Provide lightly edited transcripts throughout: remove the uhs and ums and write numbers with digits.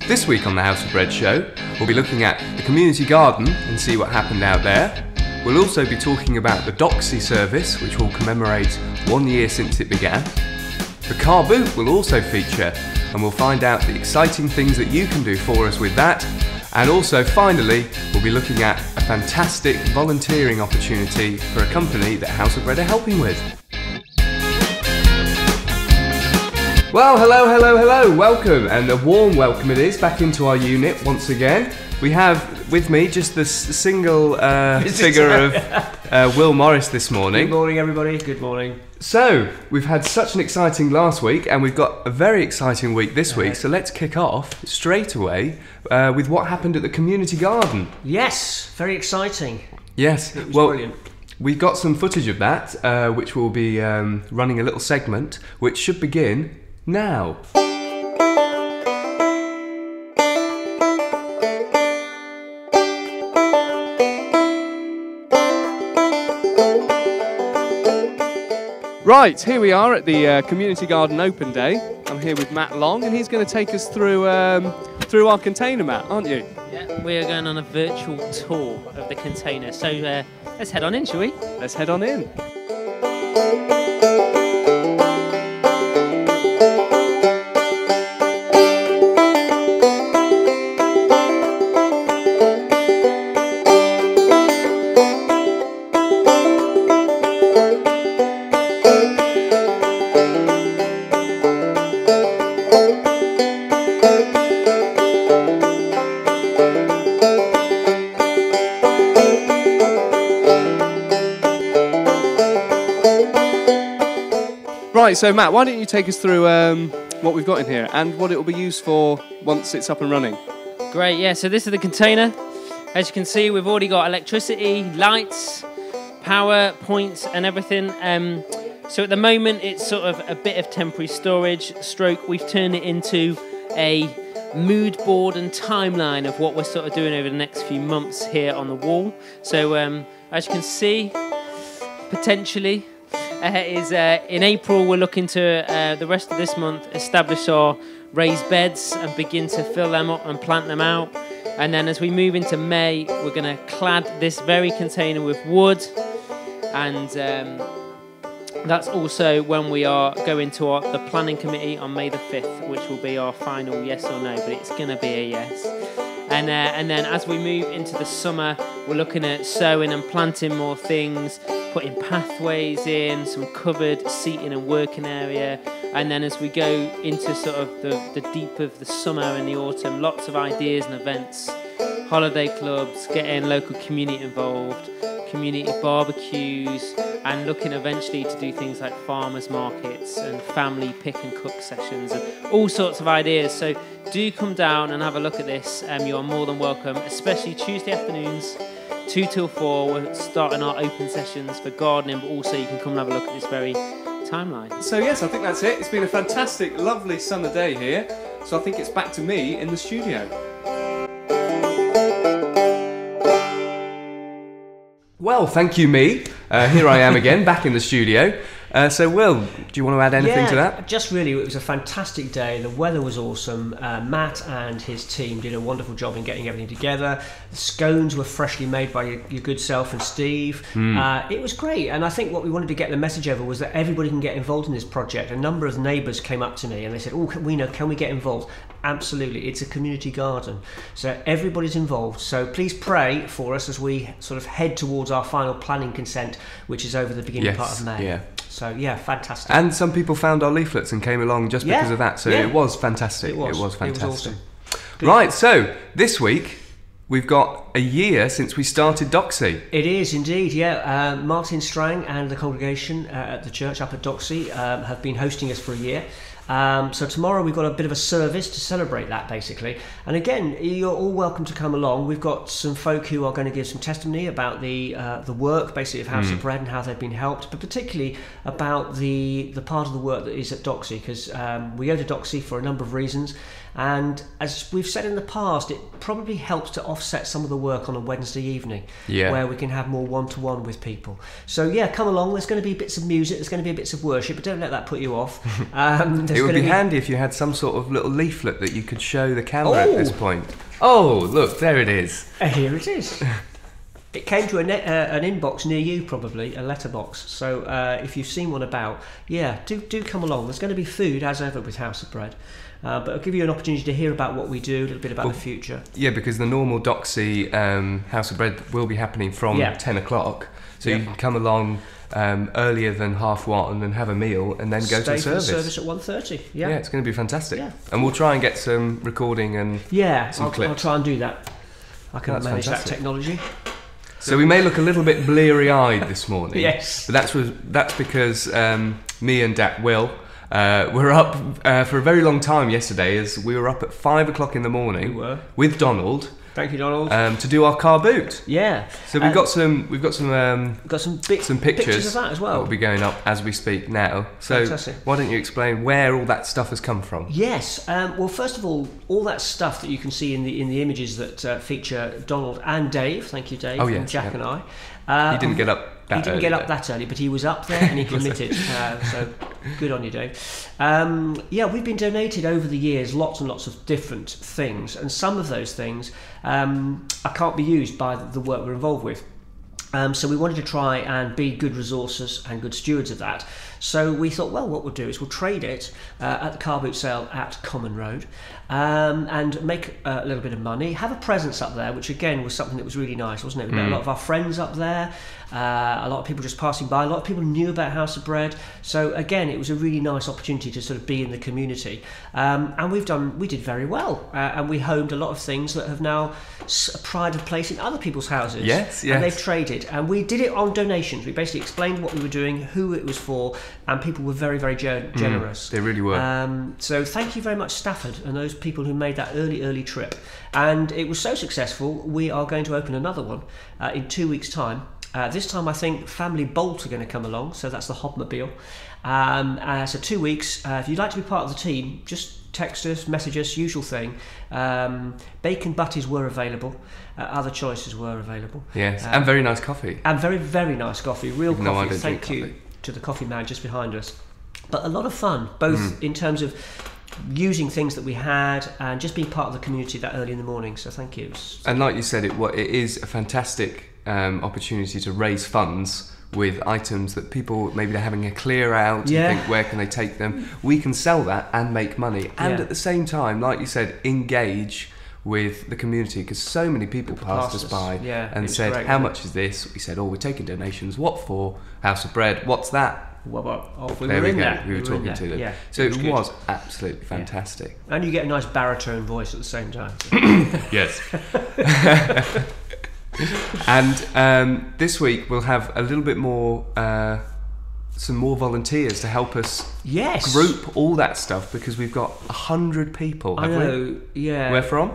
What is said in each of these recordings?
This week on the House of Bread show, we'll be looking at the community garden and see what happened out there. We'll also be talking about the Doxey service, which will commemorate 1 year since it began. The car boot will also feature, and we'll find out the exciting things that you can do for us with that. And also, finally, we'll be looking at a fantastic volunteering opportunity for a company that House of Bread are helping with. Well, hello, welcome, and a warm welcome it is back into our unit once again. We have with me just the single figure of Will Morris this morning. Good morning, everybody. Good morning. So, we've had such an exciting last week, and we've got a very exciting week this week, so let's kick off straight away with what happened at the community garden. Yes, very exciting. Yes, it was brilliant. We've got some footage of that, which will be running a little segment, which should begin now. Right, here we are at the Community Garden Open Day. I'm here with Matt Long, and he's going to take us through our container, Matt, aren't you? Yeah, we are going on a virtual tour of the container. So let's head on in, shall we? Let's head on in. Right, so Matt, why don't you take us through what we've got in here and what it will be used for once it's up and running? Great, yeah, so this is the container. As you can see, we've already got electricity, lights, power points and everything. So at the moment, it's sort of a bit of temporary storage stroke. We've turned it into a mood board and timeline of what we're sort of doing over the next few months here on the wall. So as you can see, potentially, in April we're looking to the rest of this month establish our raised beds and begin to fill them up and plant them out, and then as we move into May we're going to clad this very container with wood, and that's also when we are going to the planning committee on May the 5th, which will be our final yes or no, but it's going to be a yes. And then as we move into the summer, we're looking at sowing and planting more things, putting pathways in, some covered seating and working area. And then as we go into sort of the deep of the summer and the autumn, lots of ideas and events, holiday clubs, getting local community involved, community barbecues, and looking eventually to do things like farmers markets and family pick and cook sessions and all sorts of ideas. So do come down and have a look at this. You are more than welcome, especially Tuesday afternoons, 2 till 4. We're starting our open sessions for gardening, but also you can come and have a look at this very timeline. So yes, I think that's it. It's been a fantastic, lovely summer day here. So I think it's back to me in the studio. Well, thank you, me. Here I am again, back in the studio. So, Will, do you want to add anything to that? Just really, it was a fantastic day. The weather was awesome. Matt and his team did a wonderful job in getting everything together. The scones were freshly made by your good self and Steve. It was great, and I think what we wanted to get the message over was that everybody can get involved in this project. A number of neighbours came up to me and they said, "Oh, can we get involved?" Absolutely, it's a community garden, so everybody's involved. So please pray for us as we sort of head towards our final planning consent, which is over the beginning part of May. Yeah. So yeah, fantastic. And some people found our leaflets and came along just because of that. So it was fantastic. It was fantastic. It was awesome. Right. So this week we've got a year since we started Doxey. It is indeed, yeah. Martin Strang and the congregation at the church up at Doxey have been hosting us for a year. So tomorrow we've got a bit of a service to celebrate that, basically. And again, you're all welcome to come along. We've got some folk who are going to give some testimony about the work, basically, of House of Bread and how they've been helped, but particularly about the part of the work that is at Doxey, because we go to Doxey for a number of reasons. And as we've said in the past, it probably helps to offset some of the work on a Wednesday evening, where we can have more one-to-one with people. So yeah, come along. There's going to be bits of music, there's going to be bits of worship, but don't let that put you off. There's It would be handy if you had some sort of little leaflet that you could show the camera at this point. Oh, look, there it is. Here it is. It came to an inbox near you, probably, a letterbox. So if you've seen one about, do come along. There's going to be food, as ever, with House of Bread. But it'll give you an opportunity to hear about what we do, a little bit about the future. Yeah, because the normal Doxey House of Bread will be happening from 10 o'clock. So you can come along earlier than 1:30 and have a meal and then go to the service. Stay for the service at 1:30. Yeah, it's going to be fantastic. Yeah. And we'll try and get some recording and some clips. I'll try and do that. I can manage that technology. So we may look a little bit bleary-eyed this morning. Yes. But that's because me and Will were up for a very long time yesterday, as we were up at 5 o'clock in the morning. We were. With Donald. Thank you, Donald. To do our car boot. Yeah. So we've got some pictures of that as well. That will be going up as we speak now. So fantastic. Why don't you explain where all that stuff has come from? Yes. Well, first of all that stuff that you can see in the images that feature Donald and Dave. Thank you, Dave. And Jack and I. He didn't get up. He didn't get up that early, but he was up there and he committed. So good on you, Dave. We've been donated over the years lots and lots of different things, and some of those things can't be used by the work we're involved with. So we wanted to try and be good resources and good stewards of that. So we thought, well, what we'll do is we'll trade it at the car boot sale at Common Road and make a little bit of money, have a presence up there, which again was something that was really nice, wasn't it? We met a lot of our friends up there, a lot of people just passing by, a lot of people knew about House of Bread. So again, it was a really nice opportunity to sort of be in the community. And we did very well. And we homed a lot of things that have now a pride of place in other people's houses. Yes. And they've traded. And we did it on donations. We basically explained what we were doing, who it was for, and people were very, very generous. They really were. So thank you very much, Stafford, and those people who made that early trip. And it was so successful, we are going to open another one in 2 weeks' time. This time I think Family Bolt are going to come along, so that's the Hobmobile. So 2 weeks. If you'd like to be part of the team, just text us, message us, usual thing. Bacon butties were available. Other choices were available. Yes, and very nice coffee. And very, very nice coffee. Real coffee. No, thank you to the coffee man just behind us. But a lot of fun, both in terms of using things that we had and just being part of the community that early in the morning. So thank you. And like you said, it is a fantastic opportunity to raise funds with items that people, maybe they're having a clear out and think, where can they take them? We can sell that and make money. And at the same time, like you said, engage with the community, because so many people passed us by and said, great, how much is this? We said, we're taking donations. What for? House of Bread. What's that? We were talking to them. So it was absolutely fantastic. And you get a nice baritone voice at the same time. So. Yes. And this week we'll have a little bit more, some more volunteers to help us group all that stuff, because we've got 100 people. I know, yeah. Where from?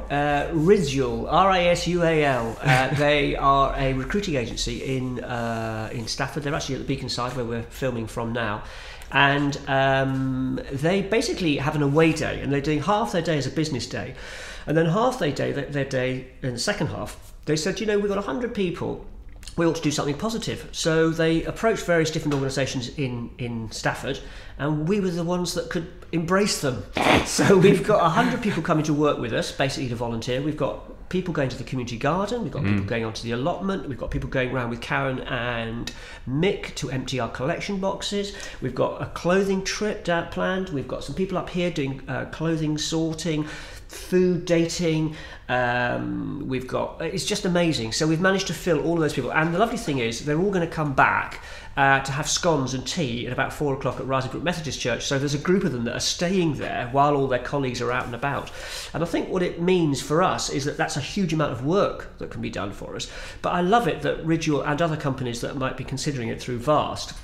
Risual, Risual. They are a recruiting agency in Stafford. They're actually at the Beacon side where we're filming from now. And they basically have an away day, and they're doing half their day as a business day, and then half their day in the second half. They said, we've got 100 people, we ought to do something positive. So they approached various different organisations in Stafford, and we were the ones that could embrace them. So we've got 100 people coming to work with us, basically to volunteer. We've got people going to the community garden, we've got people going onto the allotment, we've got people going around with Karen and Mick to empty our collection boxes, we've got a clothing trip planned, we've got some people up here doing clothing sorting, food dating, it's just amazing. So we've managed to fill all of those people, and the lovely thing is they're all going to come back to have scones and tea at about 4 o'clock at Rising Methodist Church. So there's a group of them that are staying there while all their colleagues are out and about. And I think what it means for us is that that's a huge amount of work that can be done for us. But I love it that Risual and other companies that might be considering it through VAST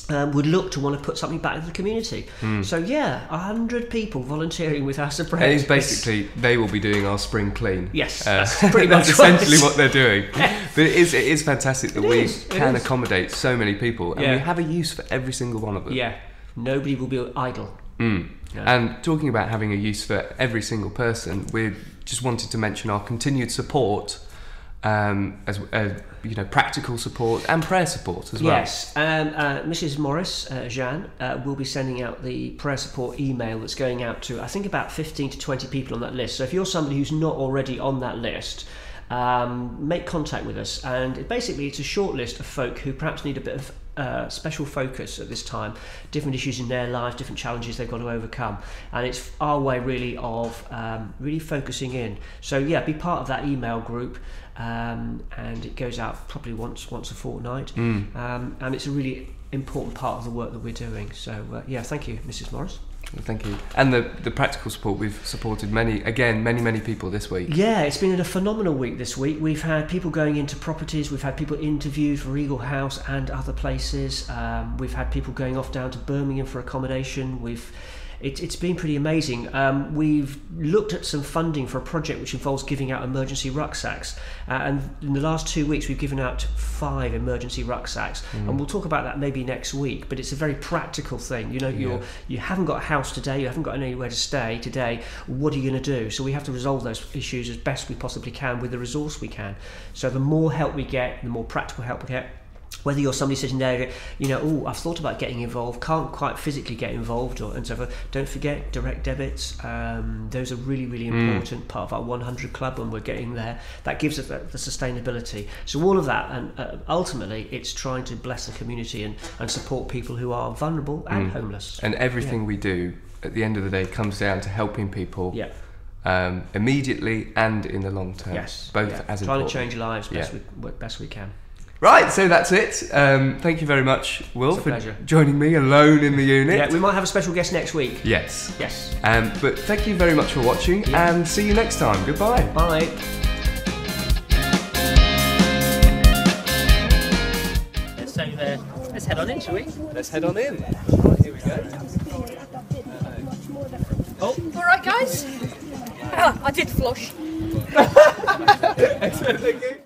would look to want to put something back into the community. So 100 people volunteering with House of Bread. It is basically, they will be doing our spring clean. Yes, that's pretty much essentially what they're doing. But it is fantastic that we can accommodate so many people, and we have a use for every single one of them. Yeah, nobody will be idle. No. And talking about having a use for every single person, we just wanted to mention our continued support as you know, practical support and prayer support as well. Yes, Mrs. Morris, Jeanne, will be sending out the prayer support email that's going out to, I think, about 15 to 20 people on that list. So if you're somebody who's not already on that list, make contact with us. And basically it's a short list of folk who perhaps need a bit of special focus at this time, different issues in their life, different challenges they've got to overcome, and it's our way really of really focusing in. So yeah, be part of that email group, and it goes out probably once a fortnight, and it's a really important part of the work that we're doing. So yeah, thank you, Mrs. Morris. Thank you. And the practical support, we've supported many people this week. Yeah, it's been a phenomenal week this week. We've had people going into properties, we've had people interviewed for Regal House and other places. We've had people going off down to Birmingham for accommodation. It's been pretty amazing. We've looked at some funding for a project which involves giving out emergency rucksacks, and in the last 2 weeks we've given out 5 emergency rucksacks, and we'll talk about that maybe next week. But it's a very practical thing. You know, you haven't got a house today, you haven't got anywhere to stay today. What are you going to do? So we have to resolve those issues as best we possibly can with the resource we can. So the more help we get, the more practical help we get. Whether you're somebody sitting there, you know, oh, I've thought about getting involved, can't quite physically get involved, and so forth. Don't forget direct debits. Those are really, really important part of our 100 Club, and we're getting there. That gives us the sustainability. So all of that, and ultimately, it's trying to bless the community and support people who are vulnerable and homeless. And everything we do, at the end of the day, comes down to helping people. Immediately and in the long term. Yes, both as important. Trying to change lives best we can. Right, so that's it. Thank you very much, Will, for pleasure. joining me alone in the unit. Yeah, we might have a special guest next week. Yes. Yes. But thank you very much for watching, and see you next time. Goodbye. Bye. So let's head on in, shall we? Let's head on in. Right, here we go. All right, guys. I did flush. Excellent, thank you.